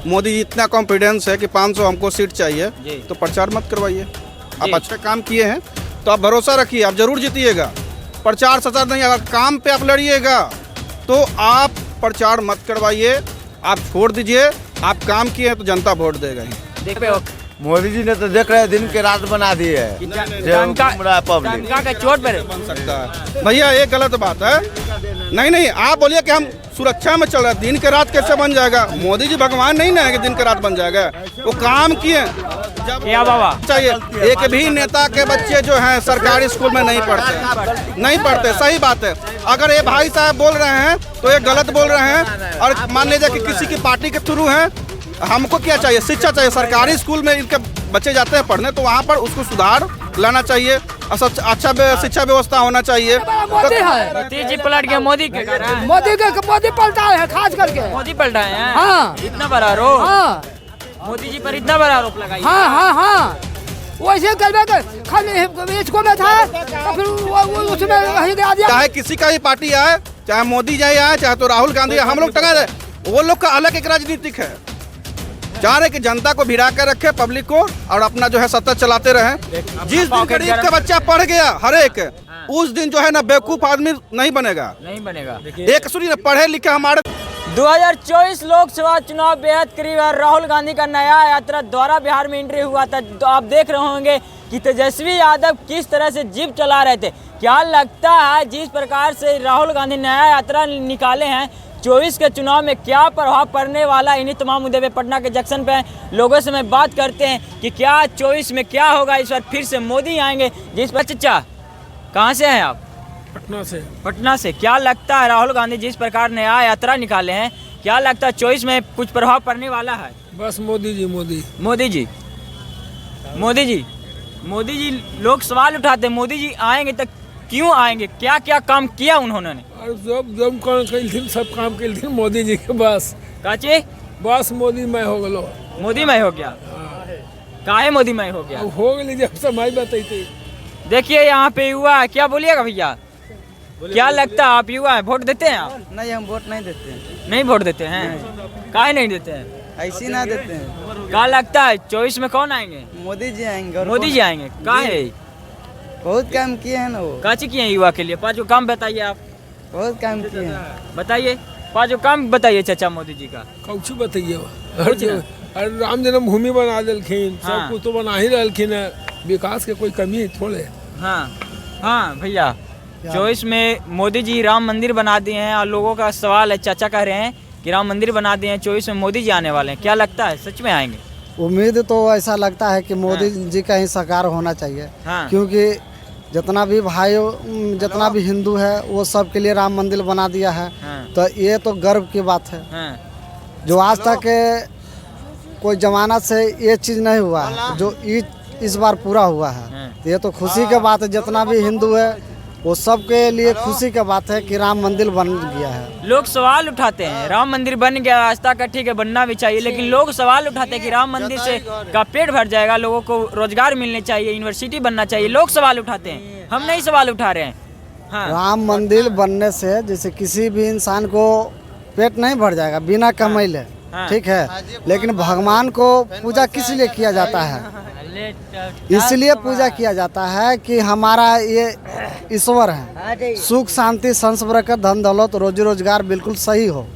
मोदी जी इतना कॉन्फिडेंस है कि 500 हमको सीट चाहिए, तो प्रचार मत करवाइए। आप अच्छे काम किए हैं तो आप भरोसा रखिए, आप जरूर जीतिएगा। प्रचार सचार नहीं, अगर काम पे आप लड़िएगा तो आप प्रचार मत करवाइए, आप छोड़ दीजिए। आप काम किए हैं तो जनता वोट देगा ही। देख रहे हो मोदी जी ने तो देख रहे हैं दिन के रात बना दिए है। डंका के चोट पर बन सकता है भैया, ये गलत बात है। नहीं, आप बोलिए कि हम सुरक्षा में चल रहे हैं, दिन के रात कैसे बन जाएगा? मोदी जी भगवान नहीं ना है कि दिन के रात बन जाएगा। वो काम किए जब क्या बाबा चाहिए। एक भी नेता के बच्चे जो हैं सरकारी स्कूल में नहीं पढ़ते, सही बात है। अगर ये भाई साहब बोल रहे हैं तो ये गलत बोल रहे हैं। और मान लीजिए कि किसी की पार्टी के थ्रू हैं, हमको क्या चाहिए? शिक्षा चाहिए। सरकारी स्कूल में इनके बच्चे जाते हैं पढ़ने, तो वहाँ पर उसको सुधार लाना चाहिए, अच्छा शिक्षा व्यवस्था होना चाहिए। मोदी जी पलट गया, मोदी पलटा है, खास करके मोदी पलटा है। हाँ। इतना बड़ा आरोप। हाँ। मोदी जी पर इतना बड़ा आरोप लगाई। हाँ। वैसे करवे खाली इसको में था तो फिर उसमें वही गिरा दिया। चाहे किसी का ही पार्टी आए, चाहे मोदी जी आए, चाहे तो राहुल गांधी, हम लोग टंगा रहे। वो लोग का अलग एक राजनीतिक है, चाह रहे कि जनता को भिड़ा कर रखे, पब्लिक को, और अपना जो है सत्ता चलाते रहे। जिस दिन गरीब का बच्चा पढ़ गया हर एक, उस दिन जो है ना बेवकूफ आदमी नहीं बनेगा। एक सुनिए, पढ़े लिखे हमारे 2024 लोकसभा चुनाव बेहद करीब है। राहुल गांधी का नया यात्रा द्वारा बिहार में एंट्री हुआ था, तो आप देख रहे होंगे कि तेजस्वी यादव किस तरह से जीप चला रहे थे। क्या लगता है जिस प्रकार से राहुल गांधी नया यात्रा निकाले हैं, 24 के चुनाव में क्या प्रभाव पड़ने वाला? इन्हीं तमाम मुद्दे पे पटना के जंक्शन पे लोगों से मैं बात करते हैं कि क्या 24 में क्या होगा। इस बार फिर से मोदी आएंगे। जिस पर चचा कहाँ से हैं आप? पटना से। क्या लगता है राहुल गांधी जिस प्रकार नया यात्रा निकाले हैं, क्या लगता है 24 में कुछ प्रभाव पड़ने वाला है? बस मोदी जी लोग सवाल उठाते हैं, मोदी जी आएंगे तो क्यों आएंगे? क्या क्या काम किया उन्होंने? सब काम के मोदी जी के बस काचे बस मोदीमय हो गलो। मोदीमय हो गया। काहे मोदीमय हो गया? हो गई जब समय बताई। देखिए यहाँ पे युवा है, क्या बोलिएगा भैया? क्या लगता है आप युवा है, वोट देते हैं आप? नहीं, हम वोट नहीं देते हैं। नहीं वोट देते हैं? काहे नहीं देते हैं? ऐसे ना देते हैं। क्या लगता है 24 में कौन आएंगे? मोदी जी आएंगे। मोदी जी आएंगे। काहे? बहुत काम किए हैं ना वो। काची किए हैं युवा के लिए? 5 काम बताइए आप। बहुत काम किए हैं। बताइए 5 काम बताइए चाचा मोदी जी का। कुछ बताइए। राम जन्मभूमि बना दिलखिन, सब कुछ तो बना ही रहलखिन है। विकास के कोई कमी थोड़े। हाँ भैया, 24 में मोदी जी राम मंदिर बना दिए हैं, और लोगों का सवाल है, चाचा कह रहे हैं कि राम मंदिर बना दिए हैं, 24 में मोदी जी आने वाले हैं। क्या लगता है सच में आएंगे? उम्मीद तो ऐसा लगता है कि मोदी जी का ही सरकार होना चाहिए। क्योंकि जितना भी भाइयों, जितना भी हिंदू है, वो सब के लिए राम मंदिर बना दिया है। तो ये तो गर्व की बात है, जो आज तक कोई जमाना से ये चीज़ नहीं हुआ है, जो इस बार पूरा हुआ है। तो ये तो खुशी की बात है। जितना भी हिंदू है वो सब के लिए खुशी की बात है कि राम मंदिर बन गया है। लोग सवाल उठाते हैं राम मंदिर बन गया, रास्ता का ठीक है, बनना भी चाहिए, लेकिन लोग सवाल उठाते हैं कि राम मंदिर से का पेट भर जाएगा, लोगों को रोजगार मिलने चाहिए, यूनिवर्सिटी बनना चाहिए। लोग सवाल उठाते हैं, हम नहीं सवाल उठा रहे हैं। राम मंदिर बनने से जैसे किसी भी इंसान को पेट नहीं भर जाएगा बिना कमाइले, ठीक है, लेकिन भगवान को पूजा किस लिए किया जाता है? इसलिए पूजा किया जाता है कि हमारा ये ईश्वर है, सुख शांति संस बरकत धन दौलत रोजी रोजगार बिल्कुल सही हो,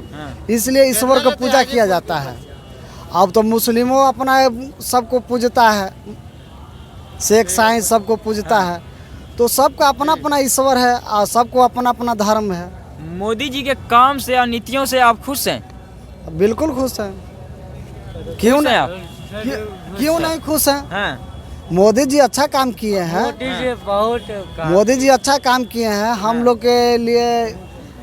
इसलिए ईश्वर को पूजा किया जाता है। अब तो मुस्लिमों अपना सबको पूजता है, शेख साईं सबको पूजता है, तो सबका अपना अपना ईश्वर है और सबको अपना अपना धर्म है। मोदी जी के काम से और नीतियों से आप खुश हैं? बिल्कुल खुश हैं। क्यों नहीं आप? क्यों नहीं खुश हैं? मोदी जी अच्छा काम किए हैं। मोदी जी अच्छा काम किए हैं। हम लोग के लिए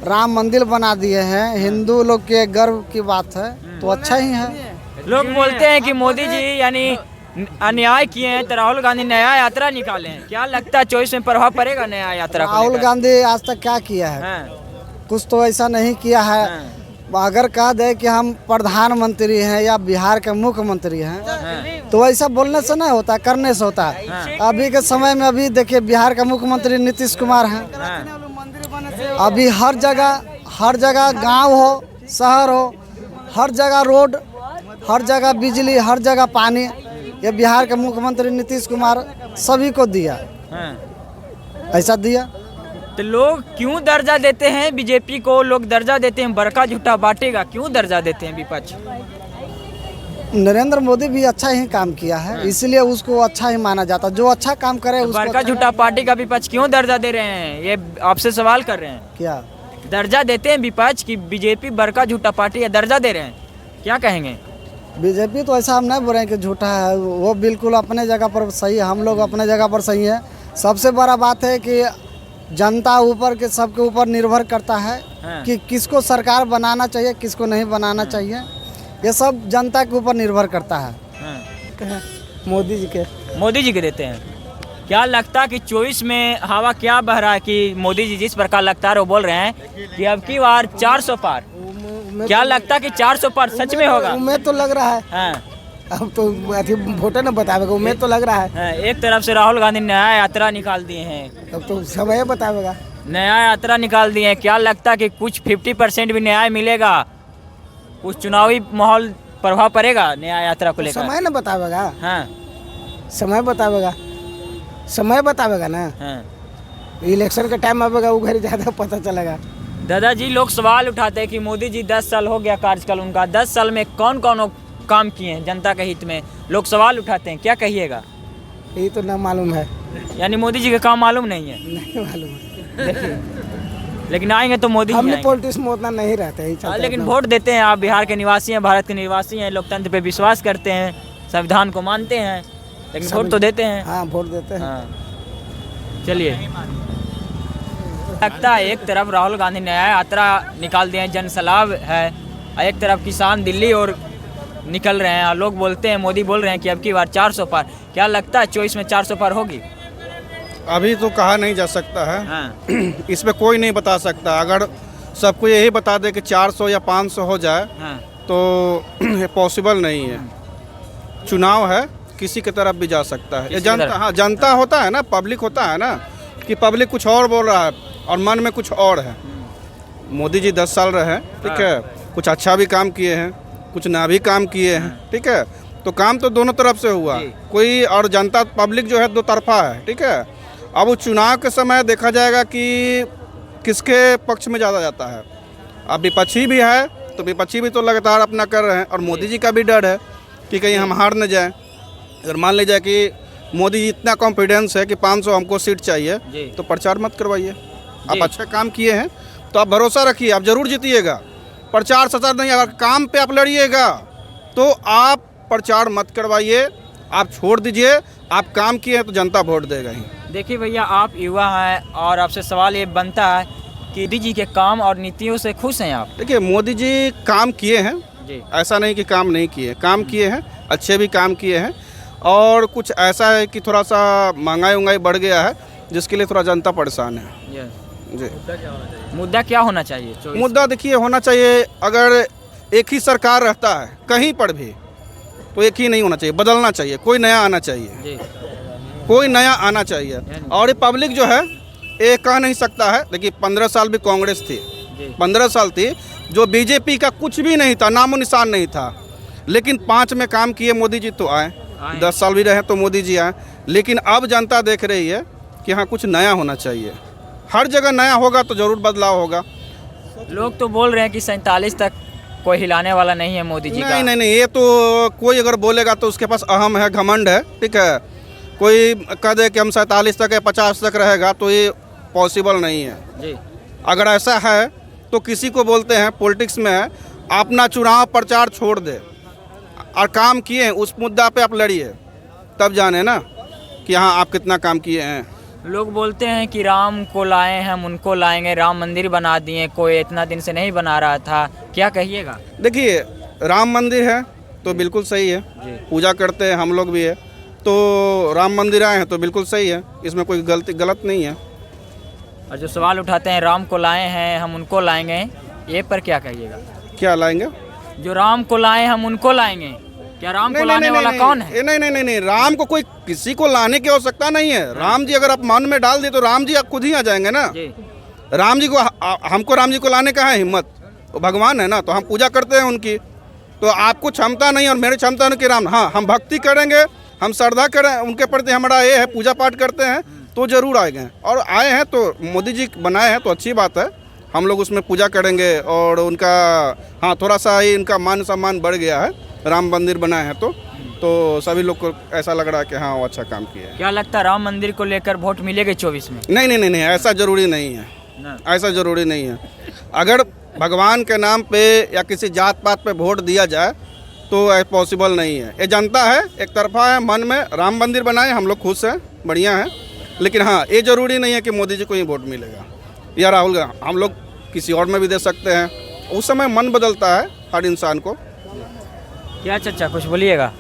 राम मंदिर बना दिए हैं, हिंदू लोग के गर्व की बात है, तो अच्छा ही है। लोग बोलते हैं कि मोदी जी यानी अन्याय किए हैं, तो राहुल गांधी नया यात्रा निकाले हैं। क्या लगता है 24 में प्रभाव पड़ेगा नया यात्रा? राहुल गांधी आज तक क्या किया है? कुछ तो ऐसा नहीं किया है। अगर कह दे कि हम प्रधानमंत्री हैं या बिहार के मुख्यमंत्री हैं, तो ऐसा बोलने से नहीं होता, करने से होता है। अभी के समय में अभी देखिए बिहार का मुख्यमंत्री नीतीश कुमार हैं। अभी हर जगह गांव हो शहर हो, हर जगह रोड हर जगह बिजली, हर जगह पानी। ये बिहार के मुख्यमंत्री नीतीश कुमार सभी को दिया, हाँ। ऐसा दिया। तो लोग क्यों दर्जा देते हैं बीजेपी को? लोग दर्जा देते हैं बड़का झूठा बांटेगा, क्यों दर्जा देते हैं विपक्ष? नरेंद्र मोदी भी अच्छा ही काम किया है, इसलिए उसको अच्छा ही माना जाता। जो अच्छा काम करे उसको बड़का अच्छा- झूठा पार्टी का विपक्ष क्यों दर्जा दे रहे हैं? ये आपसे सवाल कर रहे हैं। क्या दर्जा देते हैं विपक्ष की बीजेपी बड़का झूठा पार्टी है, दर्जा दे रहे हैं, क्या कहेंगे? बीजेपी तो ऐसा हम नहीं बोल रहे हैं कि झूठा है, वो बिल्कुल अपने जगह पर सही है, हम लोग अपने जगह पर सही है। सबसे बड़ा बात है कि जनता ऊपर के सबके ऊपर निर्भर करता है हाँ। कि किसको सरकार बनाना चाहिए, किसको नहीं बनाना चाहिए। ये सब जनता के ऊपर निर्भर करता है। हाँ। मोदी जी के मोदी जी के देते हैं। क्या लगता कि 24 में हवा क्या बह रहा है कि मोदी जी जिस प्रकार लगता है वो बोल रहे हैं कि अब की बार 400 पार? क्या लगता कि 400 पार सच में होगा? उम्मीद तो लग रहा है, हाँ। अब तो अथी वोटर न बतावेगा, उम्मीद तो लग रहा है। हाँ, एक तरफ से राहुल गांधी नया यात्रा निकाल दिए हैं, अब तो समय बतावेगा। नया यात्रा निकाल दिए हैं। क्या लगता कि कुछ 50% भी न्याय मिलेगा? कुछ चुनावी माहौल प्रभाव पड़ेगा नया यात्रा को लेकर? समय न बतावेगा, हाँ समय बतावेगा, समय बतावेगा ना। हाँ। इलेक्शन का टाइम आवेगा, वो घर ज़्यादा पता चलेगा। दादाजी, लोग सवाल उठाते हैं कि मोदी जी 10 साल हो गया कार्यकाल उनका, 10 साल में कौन कौन काम किए हैं जनता के हित में? लोग सवाल उठाते हैं, क्या कहिएगा? ये तो ना मालूम है, यानी मोदी जी का काम मालूम नहीं है। नहीं मालूम है। देखिए, लेकिन आएंगे तो मोदी जी हमने आएंगे। पॉलिटिक्स में उतना नहीं रहते ही चलता लेकिन अपना। वोट देते हैं। आप बिहार के निवासी हैं, भारत के निवासी हैं, लोकतंत्र पे विश्वास करते हैं, संविधान को मानते हैं, लेकिन वोट तो देते हैं। हाँ, वोट देते हैं। हाँ। चलिए, लगता है एक तरफ राहुल गांधी नया यात्रा निकाल दिए हैं, जन सलाह है, और एक तरफ किसान दिल्ली और निकल रहे हैं, और लोग बोलते हैं, मोदी बोल रहे हैं कि अब की बार 400 पार। क्या लगता है 24 में 400 पार होगी? अभी तो कहा नहीं जा सकता है। हाँ। इसमें कोई नहीं बता सकता। अगर सबको यही बता दे कि 400 या 500 हो जाए हाँ। तो ये पॉसिबल नहीं है। चुनाव है, किसी की तरफ भी जा सकता है। ये किसी की जनता, तरफ। हाँ, जनता होता है ना, पब्लिक होता है ना, कि पब्लिक कुछ और बोल रहा है और मन में कुछ और है। मोदी जी 10 साल रहे, ठीक है, कुछ अच्छा भी काम किए हैं, कुछ ना भी काम किए हैं, ठीक है। तो काम तो दोनों तरफ से हुआ, कोई और जनता पब्लिक जो है दो तरफा है, ठीक है। अब वो चुनाव के समय देखा जाएगा कि किसके पक्ष में ज़्यादा जाता है। अब विपक्षी भी है तो विपक्षी भी तो लगातार अपना कर रहे हैं, और मोदी जी का भी डर है कि कहीं हम हार न जाएं। अगर मान लीजिए कि मोदी जी इतना कॉन्फिडेंस है कि 500 हमको सीट चाहिए, तो प्रचार मत करवाइए। आप अच्छे काम किए हैं तो आप भरोसा रखिए, आप जरूर जीतिएगा। प्रचार सचार नहीं, अगर काम पे आप लड़िएगा तो आप प्रचार मत करवाइए, आप छोड़ दीजिए। आप काम किए हैं तो जनता वोट देगा ही। देखिए भैया, आप युवा हैं और आपसे सवाल ये बनता है कि मोदी जी के काम और नीतियों से खुश हैं आप? देखिए, मोदी जी काम किए हैं जी। ऐसा नहीं कि काम नहीं किए, काम किए हैं, अच्छे भी काम किए हैं। और कुछ ऐसा है कि थोड़ा सा महंगाई बढ़ गया है, जिसके लिए थोड़ा जनता परेशान है जी। मुद्दा क्या होना चाहिए? मुद्दा देखिए होना चाहिए, अगर एक ही सरकार रहता है कहीं पर भी तो एक ही नहीं होना चाहिए, बदलना चाहिए, कोई नया आना चाहिए जी। कोई नया आना चाहिए। और ये पब्लिक जो है ये कह नहीं सकता है, देखिए 15 साल भी कांग्रेस थी, 15 साल थी, जो बीजेपी का कुछ भी नहीं था, नामो निशान नहीं था, लेकिन 5 में काम किए मोदी जी तो आए, 10 साल भी रहे तो मोदी जी आए। लेकिन अब जनता देख रही है कि हाँ कुछ नया होना चाहिए, हर जगह नया होगा तो ज़रूर बदलाव होगा। लोग तो बोल रहे हैं कि 47 तक कोई हिलाने वाला नहीं है मोदी जी का। नहीं नहीं नहीं, ये तो कोई अगर बोलेगा तो उसके पास अहम है, घमंड है, ठीक है। कोई कह दे कि हम 47 तक या 50 तक रहेगा तो ये पॉसिबल नहीं है जी। अगर ऐसा है तो किसी को बोलते हैं पॉलिटिक्स में है, अपना चुनाव प्रचार छोड़ दे और काम किए हैं उस मुद्दा पे आप लड़िए, तब जाने ना कि हाँ आप कितना काम किए हैं। लोग बोलते हैं कि राम को लाए हैं, हम उनको लाएंगे, राम मंदिर बना दिए, कोई इतना दिन से नहीं बना रहा था, क्या कहिएगा? देखिए, राम मंदिर है तो बिल्कुल सही है, पूजा करते हैं हम लोग भी है, तो राम मंदिर आए हैं तो बिल्कुल सही है, इसमें कोई गलत नहीं है। और जो सवाल उठाते हैं राम को लाए हैं, हम उनको लाएंगे, ये पर क्या कहिएगा? क्या लाएंगे? जो राम को लाए हम उनको लाएंगे, क्या राम को लाने वाला कौन है? नहीं, राम को कोई किसी को लाने की आवश्यकता नहीं है। राम जी अगर आप मन में डाल दिए तो राम जी खुद ही आ जाएंगे ना। राम जी को, हमको राम जी को लाने का है हिम्मत, वो भगवान है ना, तो हम पूजा करते हैं उनकी, तो आपको क्षमता नहीं और मेरी क्षमता नहीं कि राम, हाँ हम भक्ति करेंगे, हम श्रद्धा करें उनके प्रति, हमारा ये है पूजा पाठ करते हैं तो ज़रूर आएंगे। और आए हैं तो मोदी जी बनाए हैं तो अच्छी बात है, हम लोग उसमें पूजा करेंगे। और उनका हाँ थोड़ा सा ही इनका मान सम्मान बढ़ गया है, राम मंदिर बनाए हैं तो सभी लोग को ऐसा लग रहा है कि हाँ वो अच्छा काम किया है। क्या लगता है राम मंदिर को लेकर वोट मिलेगा 24 में? नहीं, ऐसा ज़रूरी नहीं है, ऐसा ज़रूरी नहीं है। अगर भगवान के नाम पे या किसी जात पात पे वोट दिया जाए तो पॉसिबल नहीं है। ये जनता है, एक तरफा है, मन में राम मंदिर बनाए, हम लोग खुश हैं, बढ़िया हैं। लेकिन हाँ ये ज़रूरी नहीं है कि मोदी जी को ही वोट मिलेगा या राहुल गांधी, हम लोग किसी और में भी दे सकते हैं। उस समय मन बदलता है हर इंसान को। क्या चाचा कुछ बोलिएगा?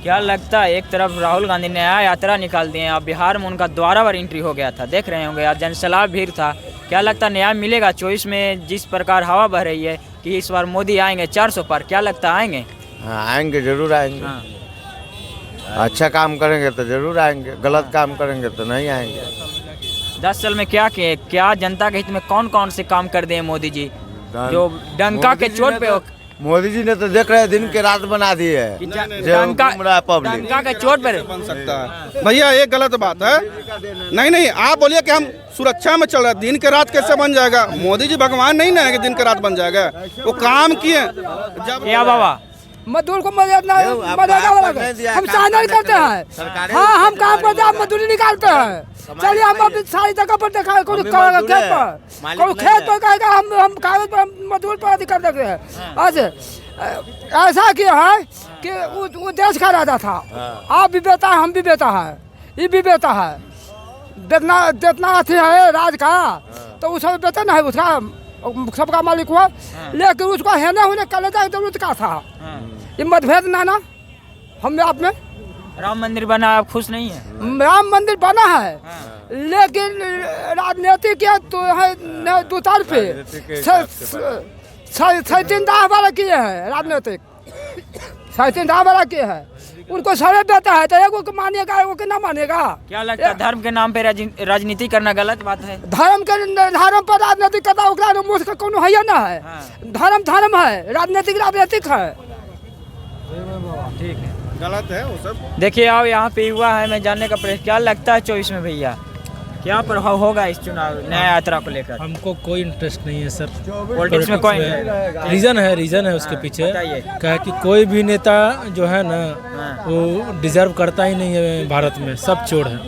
क्या लगता है, एक तरफ राहुल गांधी न्याय यात्रा निकाल दिए हैं, अब बिहार में उनका द्वारा बार एंट्री हो गया था, देख रहे होंगे आज जनसैलाब भीड़ था। क्या लगता है न्याय मिलेगा 24 में? जिस प्रकार हवा बह रही है कि इस बार मोदी आएंगे 400 पार, क्या लगता है आएंगे? हाँ आएंगे, जरूर आएंगे। हाँ। अच्छा काम करेंगे तो जरूर आएंगे, गलत काम करेंगे तो नहीं आएंगे। 10 साल में क्या किए, क्या जनता के हित में कौन कौन से काम कर दिए मोदी जी जो डंका के चोट पे मोदी जी ने तो देख रहे हैं दिन के रात बना दिए है, डंका के चोट पे बन सकता है भैया, ये गलत बात है। नहीं आप बोलिए कि हम सुरक्षा में चल रहे हैं, दिन के रात कैसे बन जाएगा? मोदी जी भगवान नहीं ना है कि दिन के रात बन जाएगा, वो काम किए जब। क्या बाबा मजदूर को मदद हम चाहना करते हैं। हाँ हम काम करते हैं, मजदूरी निकालते हैं। चलिए हम अपनी सारी जगह पर देखा, कोई खेत पर कहेगा हम कागज पर मजदूर पर अधिकार देते हैं। आज ऐसा किया है कि वो देश का राजा था, आप भी बेटा है, हम भी बेटा है, ये भी बेटा है। जितना अथी है राज का तो उसमें बेटा ना है, उसका सबका मालिक हुआ, लेकिन उसको हेने होने कलेजा की जरूरत का था। ये मतभेद ना हम आप में। राम मंदिर बना, आप खुश नहीं है? राम मंदिर बना है, लेकिन राजनीति के तो है दो तरफे सैतीन दाह वाला किए हैं, राजनीतिक सैतीन दाह वाला किए हैं। उनको सारे देता है तो एगो को मानेगा, एगो को ना मानेगा। क्या लगता है धर्म के नाम पे राजनीति करना गलत बात है? धर्म पर राजनीति करता ओकरा मुझ का कोनो है ना है। धर्म है, राजनीतिक है। ठीक है, गलत है वो सब। देखिए अब यहाँ पे युवा है, मैं जानने का प्रयास, क्या लगता है 24 में भैया क्या प्रभाव होगा इस चुनाव न्याय यात्रा को लेकर? हमको कोई इंटरेस्ट नहीं है सर पॉलिटिक्स में। कोई रीज़न है उसके पीछे, क्या है कि कोई भी नेता जो है ना वो डिजर्व करता ही नहीं है भारत में। सब चोर है,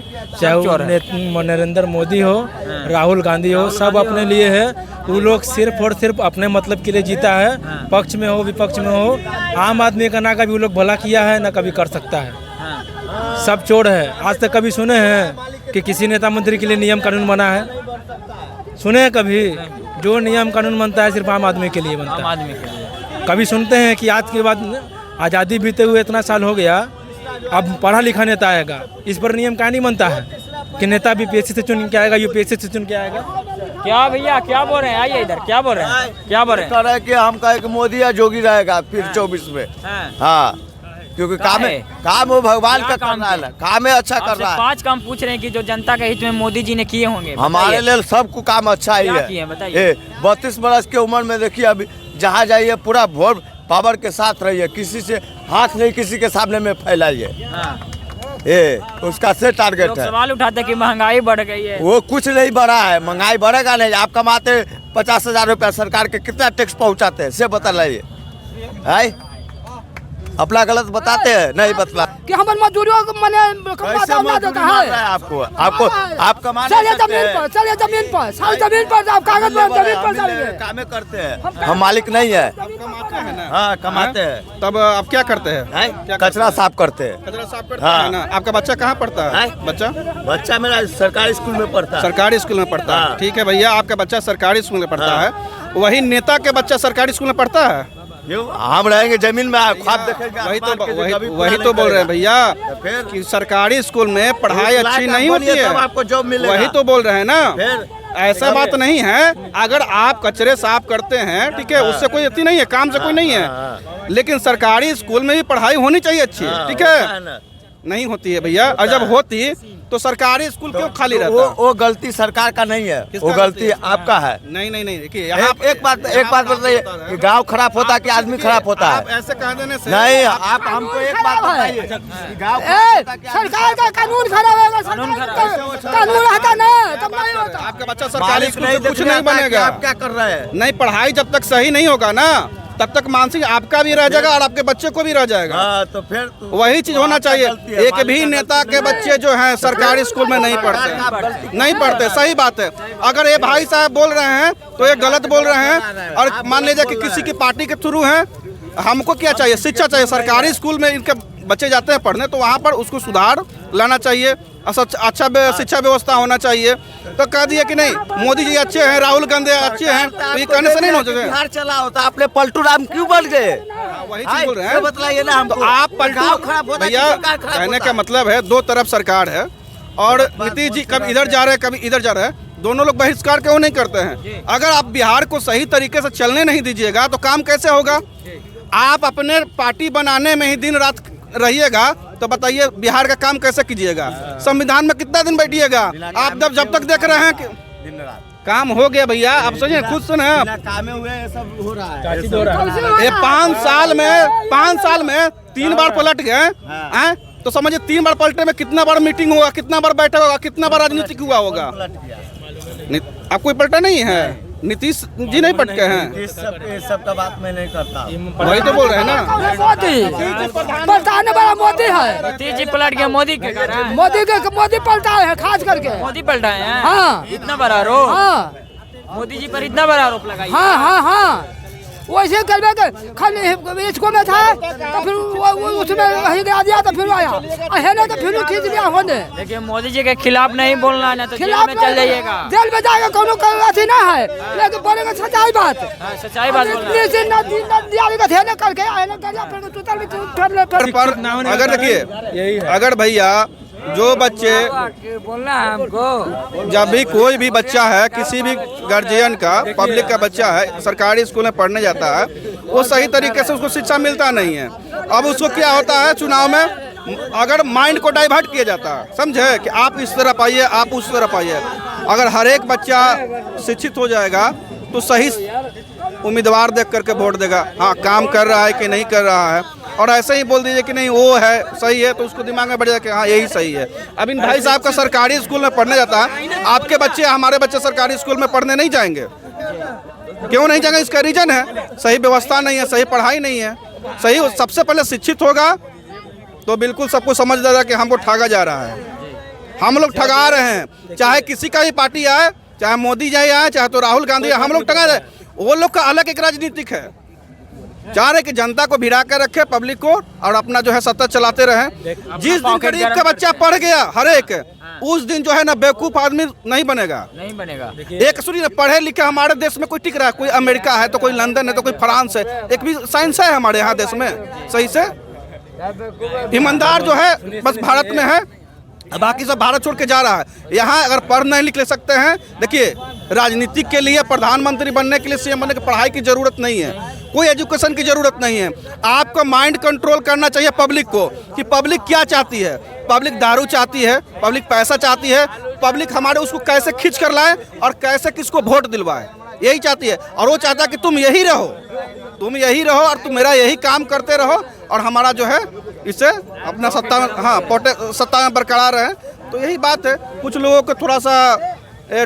चाहे वो नरेंद्र मोदी हो, राहुल गांधी हो, सब अपने लिए है। वो लोग सिर्फ और सिर्फ अपने मतलब के लिए जीता है, पक्ष में हो विपक्ष में हो। आम आदमी का ना कभी वो लोग भला किया है ना कभी कर सकता है। सब चोर है। आज तक कभी सुने हैं कि किसी नेता मंत्री के लिए नियम कानून बना है? सुने हैं कभी? जो नियम कानून बनता है सिर्फ आम आदमी के लिए बनता है। आम आदमी के लिए। कभी सुनते हैं कि आज के बाद आज़ादी बीते हुए इतना साल हो गया, अब पढ़ा लिखा नेता आएगा, इस पर नियम क्या नहीं बनता है कि नेता बीपीएससी से चुन के आएगा, यूपीएससी से चुन के आएगा? क्या भैया क्या बोल रहे हैं? आइए इधर, क्या बोल रहे हैं? क्या बोल रहे हैं? कह रहे हैं कि हम कहे कि मोदी या जोगी रहेगा फिर 24 में। हाँ क्योंकि काम वो भगवान का करना है, काम है अच्छा कर रहा है। 5 काम पूछ रहे हैं कि जो जनता के हित में मोदी जी ने किए होंगे। हमारे लिए सबको काम अच्छा ही है। बताइए। 32 बरस की उम्र में देखिए अभी जहाँ जाइए पूरा वोट पावर के साथ रहिए, किसी से हाथ नहीं किसी के सामने में फैलाइए। ये उसका से टारगेट है। सवाल उठाते हैं कि महंगाई बढ़ गई है। वो कुछ नहीं बढ़ा है, महंगाई बढ़ेगा नहीं। आप कमाते 50,000 रुपया, सरकार के कितना टैक्स पहुँचाते हैं से बता लाइए। अपना गलत बताते हैं, नहीं बतला कि हम मजदूरियों को मने देता है आपको आप कमाने चलिए जमीन पर सारी जमीन पर आप कागज पर जमीन पर चलिए। कामें करते हैं, हम मालिक नहीं है। हाँ कमाते हैं। तब आप क्या करते हैं? कचरा साफ करते हैं। कचरा साफ करते हैं ना। आपका बच्चा कहाँ पढ़ता है? बच्चा मेरा सरकारी स्कूल में पढ़ता है। सरकारी स्कूल में पढ़ता है, ठीक है भैया। आपका बच्चा सरकारी स्कूल में पढ़ता है, वही नेता के बच्चा सरकारी स्कूल में पढ़ता है। हम रहेंगे जमीन में, ख्वाब देखेंगे। वही तो बोल रहे हैं भैया कि सरकारी स्कूल में पढ़ाई अच्छी नहीं होती है, आपको जॉब मिलेगा। वही तो बोल रहे हैं ना। ऐसा बात नहीं है, अगर आप कचरे साफ करते हैं ठीक है, उससे कोई अति नहीं है, काम से कोई नहीं है, लेकिन सरकारी स्कूल में भी पढ़ाई होनी चाहिए अच्छी, ठीक है। नहीं होती है भैया, और जब होती तो सरकारी स्कूल क्यों खाली रहता? वो गलती सरकार का नहीं है, किसका वो गलती आपका है। नहीं नहीं नहीं, देखिए यहाँ एक बात बताइए कि गांव खराब होता है कि आदमी खराब होता आप है? ऐसे कह देने से नहीं, आप हमको एक बात बताइए कि गांव सरकार का कानून खराब है, कानून रहता ना तब नहीं होता। आपका बच्चा सरकारी स्कूल से कुछ नहीं आप बनेगा। क्या कर रहे हैं? नहीं, पढ़ाई जब तक सही नहीं होगा ना तब तक मानसिक आपका भी रह जाएगा और आपके बच्चे को भी रह जाएगा। हाँ, तो फिर वही चीज होना चाहिए। एक भी नेता के बच्चे जो हैं सरकारी स्कूल में नहीं पढ़ते, नहीं पढ़ते, सही बात है। अगर ये भाई साहब बोल रहे हैं तो ये गलत बोल रहे हैं, और मान लीजिए कि किसी की पार्टी के थ्रू हैं। हमको क्या चाहिए? शिक्षा चाहिए। सरकारी स्कूल में इनके बच्चे जाते हैं पढ़ने तो वहाँ पर उसको सुधार लाना चाहिए, अच्छा शिक्षा व्यवस्था होना चाहिए। तो कह दिए कि नहीं मोदी जी अच्छे हैं, राहुल गांधी अच्छे हैं, तो ये कहने से नहीं हो जाए। बिहार चला होता आपने पलटू राम क्यों बन गए? वही चीज बोल रहे हैं, बताइए ना हमको। तो आप गाँव खराब होता है कि भैया, सरकार खराब कहने होता का है? मतलब है दो तरफ सरकार है और नीतीश जी कभी इधर जा रहे हैं कभी इधर जा रहे हैं, दोनों लोग बहिष्कार क्यों नहीं करते हैं? अगर आप बिहार को सही तरीके से चलने नहीं दीजिएगा तो काम कैसे होगा? आप अपने पार्टी बनाने में ही दिन रात रहिएगा तो बताइए बिहार का काम कैसे कीजिएगा? संविधान में कितना दिन बैठिएगा आप? जब तक देख रहे हैं कि दिन रात काम हो गया भैया, आप सोचिए खुद सुने कामे हुए ये सब हो रहा है। ये 5 साल में 3 बार पलट गए हैं, तो समझिए 3 बार पलटे में कितना बार मीटिंग होगा, कितना बार बैठक होगा, कितना बार राजनीतिक हुआ होगा? आप कोई पलटा नहीं है, नीतीश जी नहीं पटके हैं। इस सब का बात मैं नहीं करता। वही तो बोल रहे हैं ना। मोदी पलटाने वाला मोदी है। नीतीश जी पलट गया, मोदी के कारण। मोदी पलटा है खास करके। मोदी पलटाए हैं। हाँ। इतना बड़ा आरोप हाँ मोदी जी पर, इतना बड़ा आरोप लगाई। हाँ हाँ हाँ वैसे करवे के खाली इसको में था तो फिर वो उसमें वही गया दिया तो फिर आया है ना, तो फिर खींच लिया होने। देखिए मोदी जी के खिलाफ नहीं बोलना है ना तो जेल में चल जाइएगा। जेल में जाएगा कोनो अथी ना है, लेकिन बोलेगा सच्चाई बात। हाँ, सच्चाई बात बोलना है। इतनी सी नदी आगे का थे ना करके आए ना कर फिर तुतल में ठर ले पर अगर देखिए, अगर भैया जो बच्चे बोलना है हमको, जब भी कोई भी बच्चा है किसी भी गार्जियन का, पब्लिक का बच्चा है सरकारी स्कूल में पढ़ने जाता है, वो सही तरीके से उसको शिक्षा मिलता नहीं है। अब उसको क्या होता है, चुनाव में अगर माइंड को डाइवर्ट किया जाता है, समझे कि आप इस तरफ आइए, आप उस तरफ आइए। अगर हर एक बच्चा शिक्षित हो जाएगा तो सही उम्मीदवार देख करके वोट देगा, हाँ काम कर रहा है कि नहीं कर रहा है। और ऐसे ही बोल दीजिए कि नहीं वो है सही है तो उसको दिमाग में बढ़ जाए कि हाँ यही सही है। अब इन भाई साहब का सरकारी स्कूल में पढ़ने जाता है, आपके बच्चे हमारे बच्चे सरकारी स्कूल में पढ़ने नहीं जाएंगे। क्यों नहीं जाएंगे? इसका रीजन है सही व्यवस्था नहीं है, सही पढ़ाई नहीं है। सही सबसे पहले शिक्षित होगा तो बिल्कुल सबको समझ जाएगा कि हमको ठगा जा रहा है, हम लोग ठगा रहे हैं। चाहे किसी का ही पार्टी आए, चाहे मोदी जी आए, चाहे तो राहुल गांधी आए, हम लोग ठगा रहे। वो लोग का अलग एक राजनीतिक है, चाह रहे कि जनता को भिड़ा कर रखे, पब्लिक को, और अपना जो है सत्ता चलाते रहे। जिस दिन गरीब का बच्चा पढ़ गया हर एक, उस दिन जो है ना बेवकूफ आदमी नहीं बनेगा। नहीं बनेगा। एक सुनिए, पढ़े लिखे हमारे देश में कोई टिक रहा है? कोई अमेरिका है तो कोई लंदन है तो कोई फ्रांस है, एक भी साइंस है हमारे यहाँ देश में सही से? ईमानदार जो है बस भारत में है, बाकी सब भारत छोड़ के जा रहा है। यहाँ अगर पढ़ नहीं लिख सकते हैं, देखिए राजनीतिक के लिए, प्रधानमंत्री बनने के लिए, सीएम बनने की पढ़ाई की जरूरत नहीं है, कोई एजुकेशन की जरूरत नहीं है। आपको माइंड कंट्रोल करना चाहिए पब्लिक को कि पब्लिक क्या चाहती है। पब्लिक दारू चाहती है, पब्लिक पैसा चाहती है, पब्लिक हमारे उसको कैसे खींच कर लाए और कैसे किसको वोट दिलवाए, यही चाहती है। और वो चाहता है कि तुम यही रहो, तुम यही रहो और तुम मेरा यही काम करते रहो और हमारा जो है इससे अपना सत्ता में, हाँ सत्ता में बरकरार रहे। तो यही बात है। कुछ लोगों को थोड़ा सा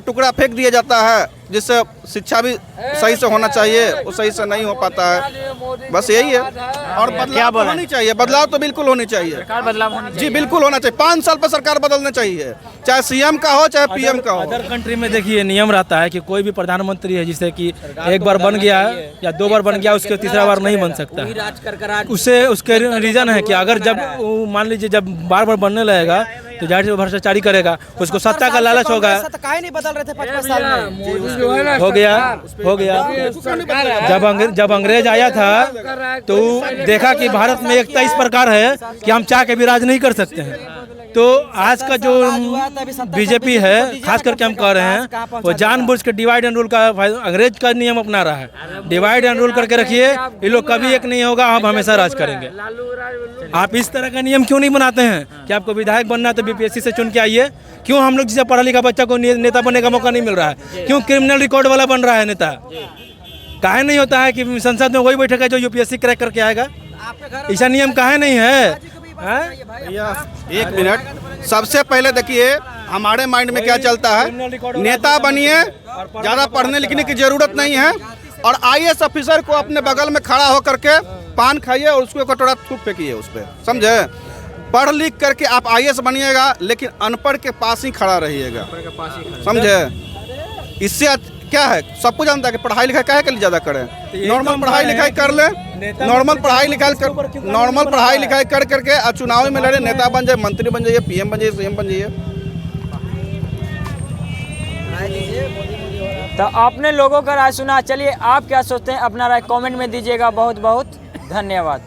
टुकड़ा फेंक दिया जाता है जिससे शिक्षा भी सही से होना चाहिए, वो सही से नहीं हो पाता है, बस यही है। और बदलाव तो होनी चाहिए, बदलाव तो बिल्कुल होनी चाहिए, सरकार बदलाव होनी चाहिए। जी बिल्कुल होना चाहिए। 5 साल पर सरकार बदलना चाहिए, चाहे सीएम का हो चाहे पीएम का हो। अदर कंट्री में देखिए नियम रहता है कि कोई भी प्रधानमंत्री है जिससे कि एक बार बन गया या 2 बार बन गया, उसके तीसरा बार नहीं बन सकता। उससे उसके रीजन है कि अगर जब मान लीजिए जब बार बार बनने लगेगा तो जाहिर से भ्रष्टाचारी करेगा, उसको सत्ता का लालच होगा। नहीं बदल रहे थे 5 साल में। हो गया। जब अंग्रेज आया था तो देखा कि भारत में एकता इस प्रकार है कि हम चाह के भी राज नहीं कर सकते हैं। तो आज का जो बीजेपी है, खास करके हम कह रहे हैं, वो जानबूझ के डिवाइड एंड रूल का अंग्रेज का नियम अपना रहा है। डिवाइड एंड रूल करके रखिए, ये लोग कभी एक नहीं होगा, हम हमेशा राज करेंगे। आप इस तरह का नियम क्यों नहीं बनाते हैं कि आपको विधायक बनना है तो बीपीएससी से चुन के आइए? क्यों हम लोग जिसे पढ़ा लिखा बच्चा को नेता बनने का मौका नहीं मिल रहा है? क्यों क्रिमिनल रिकॉर्ड वाला बन रहा है नेता? काहे नहीं होता है कि संसद में वही बैठेगा जो यूपीएससी क्रैक करके आएगा? ऐसा नियम काहे नहीं है? भैया एक मिनट, सबसे पहले देखिए हमारे माइंड में क्या चलता है, नेता बनिए, ज़्यादा पढ़ने लिखने की जरूरत नहीं है, और आईएएस ऑफिसर को अपने बगल में खड़ा होकर के पान खाइए और उसको कटोरा थूक फेंकिए उस पर, समझे? पढ़ लिख करके आप आईएएस बनिएगा, लेकिन अनपढ़ के पास ही खड़ा रहिएगा, समझे? इससे क्या है, सबको जानता है कि पढ़ाई लिखाई काहे के लिए ज़्यादा करें। नॉर्मल पढ़ाई लिखाई कर ले, नॉर्मल पढ़ाई लिखाई कर करके चुनाव में लड़े, नेता बन जाए, मंत्री बन जाइए, पीएम बन जाइए, सीएम बन जाइए। तो आपने लोगों का राय सुना, चलिए आप क्या सोचते हैं अपना राय कमेंट में दीजिएगा। बहुत बहुत धन्यवाद।